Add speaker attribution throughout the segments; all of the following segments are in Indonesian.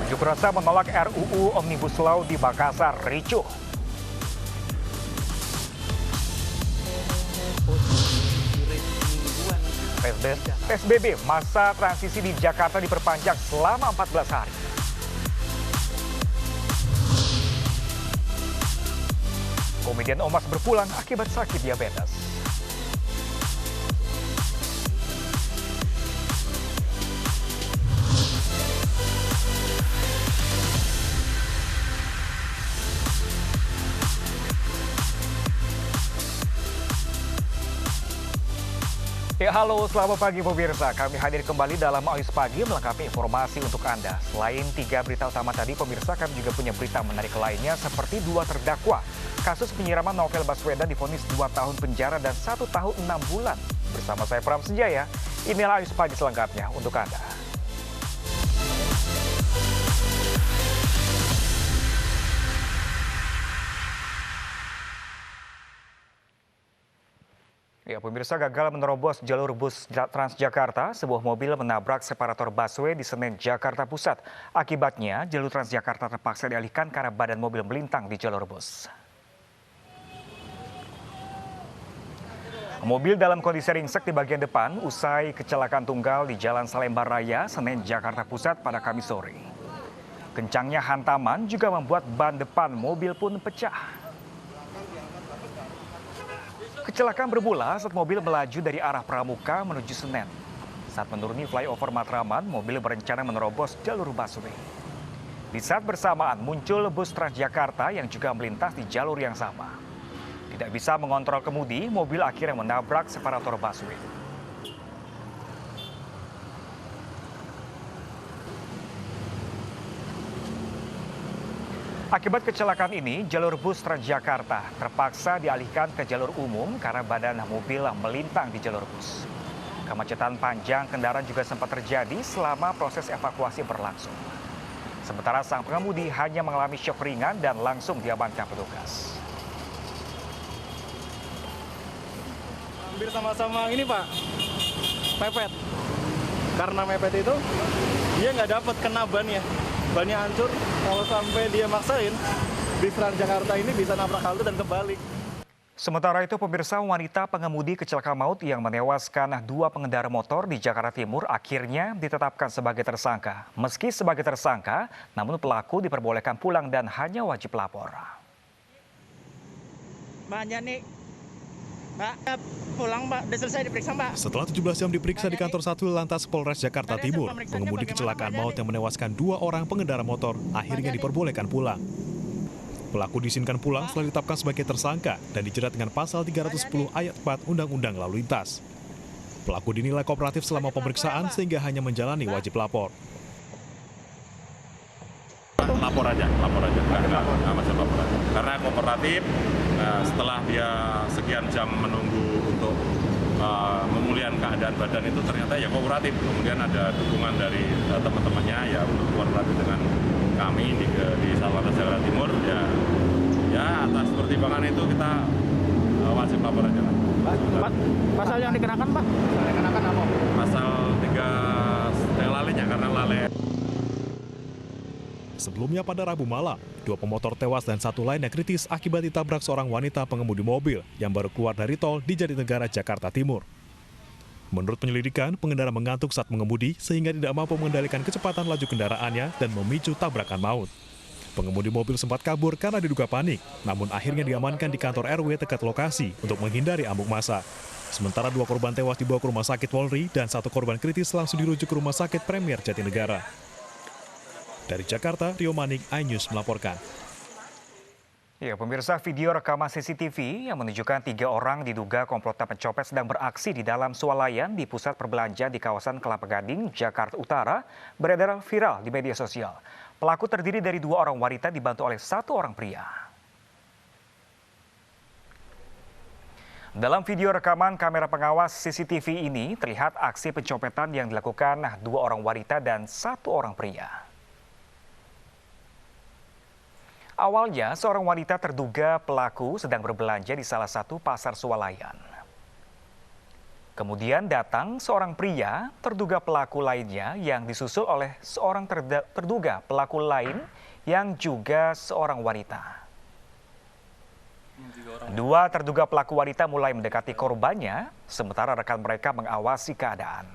Speaker 1: Unjuk rasa menolak RUU Omnibus Law di Makassar ricuh. PSBB masa transisi di Jakarta diperpanjang selama 14 hari. Komedian Omas berpulang akibat sakit diabetes. Ya, halo, selamat pagi pemirsa. Kami hadir kembali dalam Ayus Pagi melengkapi informasi untuk Anda. Selain 3 berita utama tadi, pemirsa, kami juga punya berita menarik lainnya seperti 2 terdakwa. Kasus penyiraman Novel Baswedan divonis 2 tahun penjara dan 1 tahun 6 bulan. Bersama saya Pram Senjaya, inilah Ayus Pagi selengkapnya untuk Anda. Ya, pemirsa, gagal menerobos jalur bus Transjakarta, sebuah mobil menabrak separator busway di Senen, Jakarta Pusat. Akibatnya, jalur Transjakarta terpaksa dialihkan karena badan mobil melintang di jalur bus. Mobil dalam kondisi ringsek di bagian depan usai kecelakaan tunggal di Jalan Salemba Raya, Senen, Jakarta Pusat pada Kamis sore. Kencangnya hantaman juga membuat ban depan mobil pun pecah. Kecelakaan bermula saat mobil melaju dari arah Pramuka menuju Senen. Saat menuruni flyover Matraman, mobil berencana menerobos jalur busway. Di saat bersamaan muncul bus Transjakarta yang juga melintas di jalur yang sama. Tidak bisa mengontrol kemudi, mobil akhirnya menabrak separator busway. Akibat kecelakaan ini, jalur bus Transjakarta terpaksa dialihkan ke jalur umum karena badan mobil melintang di jalur bus. Kemacetan panjang kendaraan juga sempat terjadi selama proses evakuasi berlangsung. Sementara sang pengemudi hanya mengalami syok ringan dan langsung diamankan petugas.
Speaker 2: Hampir sama-sama ini Pak, mepet. Karena mepet itu, dia nggak dapat kena bannya. Bannya hancur, kalau sampai dia maksain, bis Transjakarta ini bisa nabrak halte dan kebalik.
Speaker 1: Sementara itu, pemirsa, wanita pengemudi kecelakaan maut yang menewaskan 2 pengendara motor di Jakarta Timur akhirnya ditetapkan sebagai tersangka. Meski sebagai tersangka, namun pelaku diperbolehkan pulang dan hanya wajib lapor.
Speaker 3: Mbak Jani, Mbak, pulang Mbak, udah selesai diperiksa Mbak.
Speaker 4: Setelah 17 jam diperiksa di kantor 1 Lantas Polres Jakarta Timur, pengemudi kecelakaan maut yang menewaskan 2 orang pengendara motor akhirnya diperbolehkan pulang. Pelaku diizinkan pulang setelah ditetapkan sebagai tersangka dan dijerat dengan pasal 310 ayat 4 Undang-Undang Lalu Lintas. Pelaku dinilai kooperatif selama pemeriksaan sehingga hanya menjalani wajib lapor.
Speaker 5: Lapor aja, nggak macam lapor aja. Karena kooperatif, setelah dia sekian jam menunggu untuk pemulihan keadaan badan itu ternyata ya kooperatif. Kemudian ada dukungan dari teman-temannya ya untuk kooperatif dengan kami di Satlantas Jakarta Timur. Ya atas pertimbangan itu kita wajib lapor aja.
Speaker 3: Pak, pasal yang dikenakan Pak? Pasal dikenakan apa?
Speaker 5: Pasal 3 lalainya karena lalai.
Speaker 4: Sebelumnya pada Rabu malam, 2 pemotor tewas dan 1 lainnya kritis akibat ditabrak seorang wanita pengemudi mobil yang baru keluar dari tol di Jatinegara, Jakarta Timur. Menurut penyelidikan, pengendara mengantuk saat mengemudi sehingga tidak mampu mengendalikan kecepatan laju kendaraannya dan memicu tabrakan maut. Pengemudi mobil sempat kabur karena diduga panik, namun akhirnya diamankan di kantor RW dekat lokasi untuk menghindari amuk massa. Sementara 2 korban tewas dibawa ke rumah sakit Polri dan 1 korban kritis langsung dirujuk ke rumah sakit Premier Jatinegara. Dari Jakarta, Rio Manik, iNews melaporkan.
Speaker 1: Ya, pemirsa, video rekaman CCTV yang menunjukkan 3 orang diduga komplotan pencopet sedang beraksi di dalam swalayan di pusat perbelanjaan di kawasan Kelapa Gading, Jakarta Utara beredar viral di media sosial. Pelaku terdiri dari 2 orang wanita dibantu oleh 1 orang pria. Dalam video rekaman kamera pengawas CCTV ini terlihat aksi pencopetan yang dilakukan 2 orang wanita dan 1 orang pria. Awalnya, seorang wanita terduga pelaku sedang berbelanja di salah satu pasar swalayan. Kemudian datang seorang pria, terduga pelaku lainnya yang disusul oleh seorang terduga pelaku lain yang juga seorang wanita. Dua terduga pelaku wanita mulai mendekati korbannya, sementara rekan mereka mengawasi keadaan.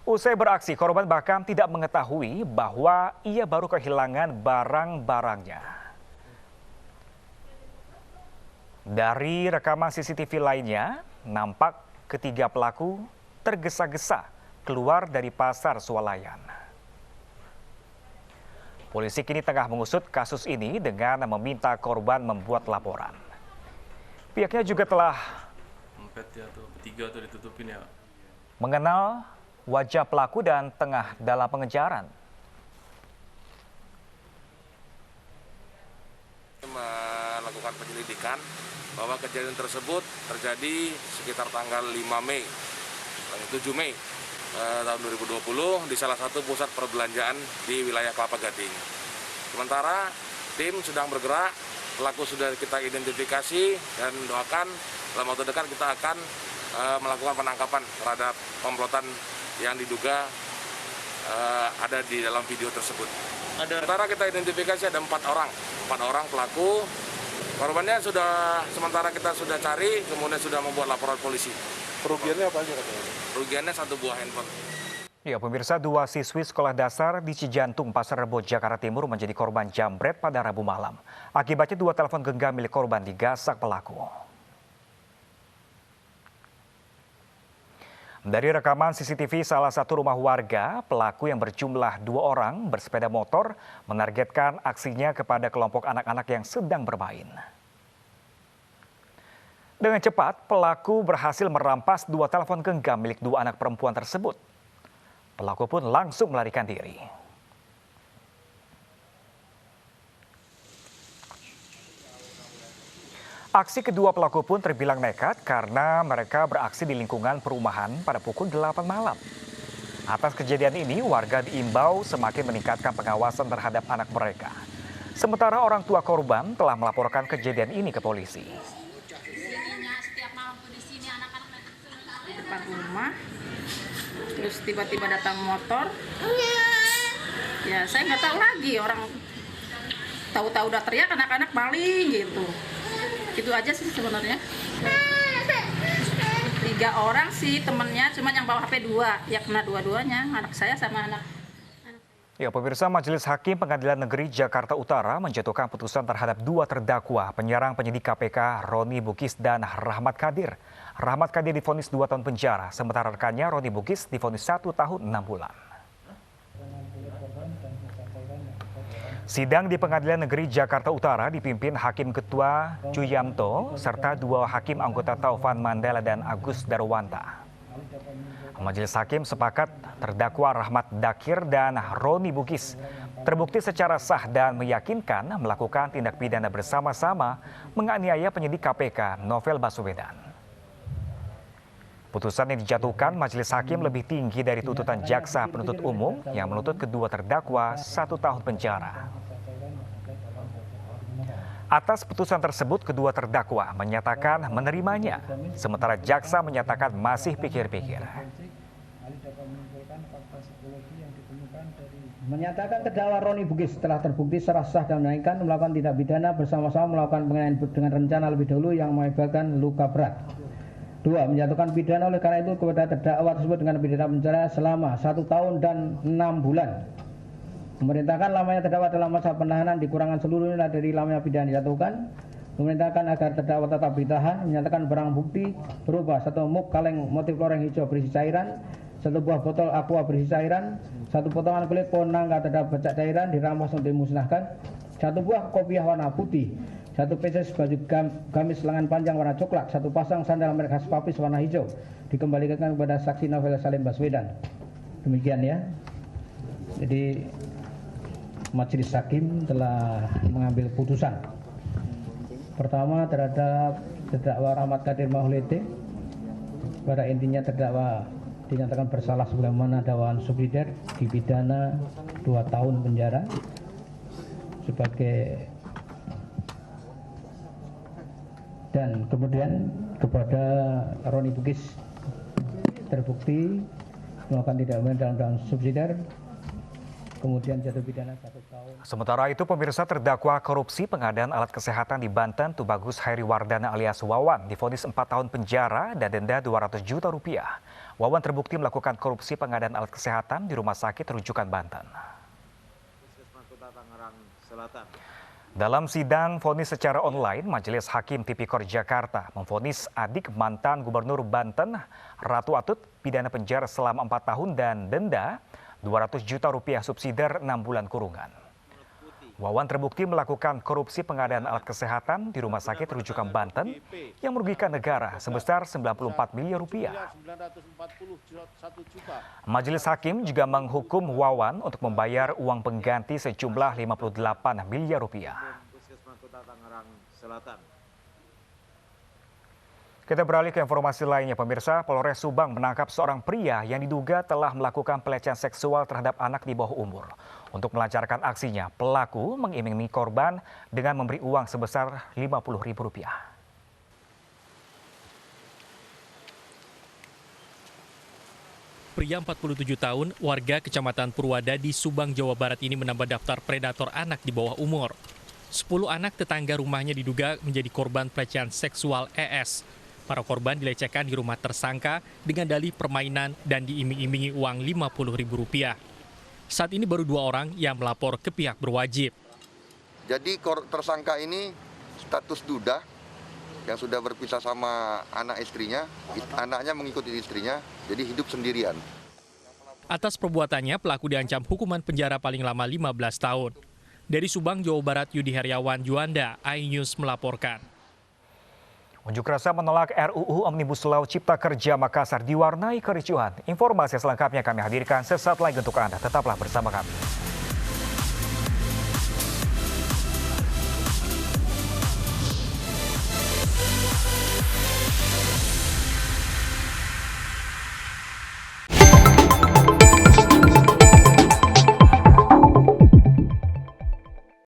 Speaker 1: Usai beraksi, korban bahkan tidak mengetahui bahwa ia baru kehilangan barang-barangnya. Dari rekaman CCTV lainnya, nampak ketiga pelaku tergesa-gesa keluar dari pasar swalayan. Polisi kini tengah mengusut kasus ini dengan meminta korban membuat laporan. Pihaknya juga telah mengenal wajah pelaku dan tengah dalam pengejaran.
Speaker 6: Melakukan penyelidikan bahwa kejadian tersebut terjadi sekitar tanggal 5 Mei, 7 Mei tahun 2020 di salah satu pusat perbelanjaan di wilayah Kelapa Gading. Sementara tim sedang bergerak, pelaku sudah kita identifikasi dan doakan dalam waktu dekat kita akan melakukan penangkapan terhadap komplotan yang diduga ada di dalam video tersebut. Sementara kita identifikasi ada 4 orang pelaku. Korbannya sementara kita sudah cari, kemudian sudah membuat laporan polisi.
Speaker 2: Kerugiannya apa aja katanya?
Speaker 6: Kerugiannya 1 buah handphone.
Speaker 1: Ya, pemirsa, 2 siswi sekolah dasar di Cijantung, Pasar Rebo, Jakarta Timur menjadi korban jambret pada Rabu malam. Akibatnya 2 telepon genggam milik korban digasak pelaku. Dari rekaman CCTV salah satu rumah warga, pelaku yang berjumlah 2 orang bersepeda motor menargetkan aksinya kepada kelompok anak-anak yang sedang bermain. Dengan cepat, pelaku berhasil merampas 2 telepon genggam milik 2 anak perempuan tersebut. Pelaku pun langsung melarikan diri. Aksi kedua pelaku pun terbilang nekat karena mereka beraksi di lingkungan perumahan pada pukul 8 malam. Atas kejadian ini, warga diimbau semakin meningkatkan pengawasan terhadap anak mereka. Sementara orang tua korban telah melaporkan kejadian ini ke polisi.
Speaker 7: Depan rumah, terus tiba-tiba datang motor. Ya, saya nggak tahu lagi, orang tahu-tahu udah teriak anak-anak maling gitu. Itu aja sih sebenarnya. 3 orang sih temennya, cuma yang bawa HP 2, ya kena dua-duanya, anak saya sama anak.
Speaker 1: Ya, pemirsa, Majelis Hakim Pengadilan Negeri Jakarta Utara menjatuhkan putusan terhadap 2 terdakwa penyerang penyidik KPK Roni Bugis dan Rahmat Kadir. Rahmat Kadir divonis 2 tahun penjara, sementara rekannya Roni Bugis divonis 1 tahun 6 bulan. Sidang di Pengadilan Negeri Jakarta Utara dipimpin Hakim Ketua Juyamto serta 2 hakim anggota Taufan Mandela dan Agus Darwanta. Majelis Hakim sepakat terdakwa Rahmat Dakir dan Roni Bugis terbukti secara sah dan meyakinkan melakukan tindak pidana bersama-sama menganiaya penyidik KPK Novel Baswedan. Putusan yang dijatuhkan Majelis Hakim lebih tinggi dari tuntutan jaksa penuntut umum yang menuntut kedua terdakwa 1 tahun penjara. Atas putusan tersebut, kedua terdakwa menyatakan menerimanya, sementara jaksa menyatakan masih pikir-pikir.
Speaker 8: Menyatakan terdakwa Roni Bugis telah terbukti secara sah dan menaikkan melakukan tindak pidana bersama-sama melakukan penganiayaan dengan rencana lebih dahulu yang mengakibatkan luka berat. 2. Menjatuhkan pidana oleh karena itu kepada terdakwa tersebut dengan pidana penjara selama 1 tahun dan 6 bulan. Memerintahkan lamanya terdakwa dalam masa penahanan dikurangkan seluruhnya dari lamanya pidana dijatuhkan. Memerintahkan agar terdakwa tetap ditahan, menyatakan barang bukti berupa 1 muk kaleng motif loreng hijau berisi cairan, 1 buah botol aqua berisi cairan, 1 potongan kulit pohon nangka terdapat bercak cairan dirampas untuk dimusnahkan, 1 buah kopiah warna putih, 1 pieces baju gamis lengan panjang warna coklat, 1 pasang sandal merek khas Papis warna hijau dikembalikan kepada saksi Novel Salim Baswedan. Demikian ya. Jadi Majelis Hakim telah mengambil putusan. Pertama terhadap terdakwa Rahmat Kadir Maulidi. Pada intinya terdakwa dinyatakan bersalah sebagaimana dakwaan subsidiar dipidana 2 tahun penjara Dan kemudian kepada Roni Bugis terbukti melakukan tindak pidana dalam subsidiar, kemudian jatuh pidana 1 tahun.
Speaker 1: Sementara itu, pemirsa, terdakwa korupsi pengadaan alat kesehatan di Banten, Tubagus Hairiwardana alias Wawan, divonis 4 tahun penjara dan denda 200 juta rupiah. Wawan terbukti melakukan korupsi pengadaan alat kesehatan di rumah sakit rujukan Banten. Dalam sidang vonis secara online, Majelis Hakim Tipikor Jakarta memvonis adik mantan Gubernur Banten, Ratu Atut, pidana penjara selama 4 tahun dan denda 200 juta rupiah subsidiar 6 bulan kurungan. Wawan terbukti melakukan korupsi pengadaan alat kesehatan di rumah sakit rujukan Banten yang merugikan negara sebesar 94 miliar rupiah. Majelis Hakim juga menghukum Wawan untuk membayar uang pengganti sejumlah 58 miliar rupiah. Kita beralih ke informasi lainnya, pemirsa. Polres Subang menangkap seorang pria yang diduga telah melakukan pelecehan seksual terhadap anak di bawah umur. Untuk melancarkan aksinya, pelaku mengiming-imingi korban dengan memberi uang sebesar Rp50.000.
Speaker 9: Pria 47 tahun, warga Kecamatan Purwada di Subang, Jawa Barat ini menambah daftar predator anak di bawah umur. 10 anak tetangga rumahnya diduga menjadi korban pelecehan seksual ES. Para korban dilecehkan di rumah tersangka dengan dalih permainan dan diiming-imingi uang Rp50.000. Saat ini baru 2 orang yang melapor ke pihak berwajib.
Speaker 10: Jadi tersangka ini status duda yang sudah berpisah sama anak istrinya, anaknya mengikuti istrinya, jadi hidup sendirian.
Speaker 9: Atas perbuatannya, pelaku diancam hukuman penjara paling lama 15 tahun. Dari Subang, Jawa Barat, Yudi Heriawan Juanda, iNews melaporkan.
Speaker 1: Unjuk rasa menolak RUU Omnibus Law Cipta Kerja Makassar diwarnai kericuhan. Informasi selengkapnya kami hadirkan sesaat lagi untuk Anda. Tetaplah bersama kami.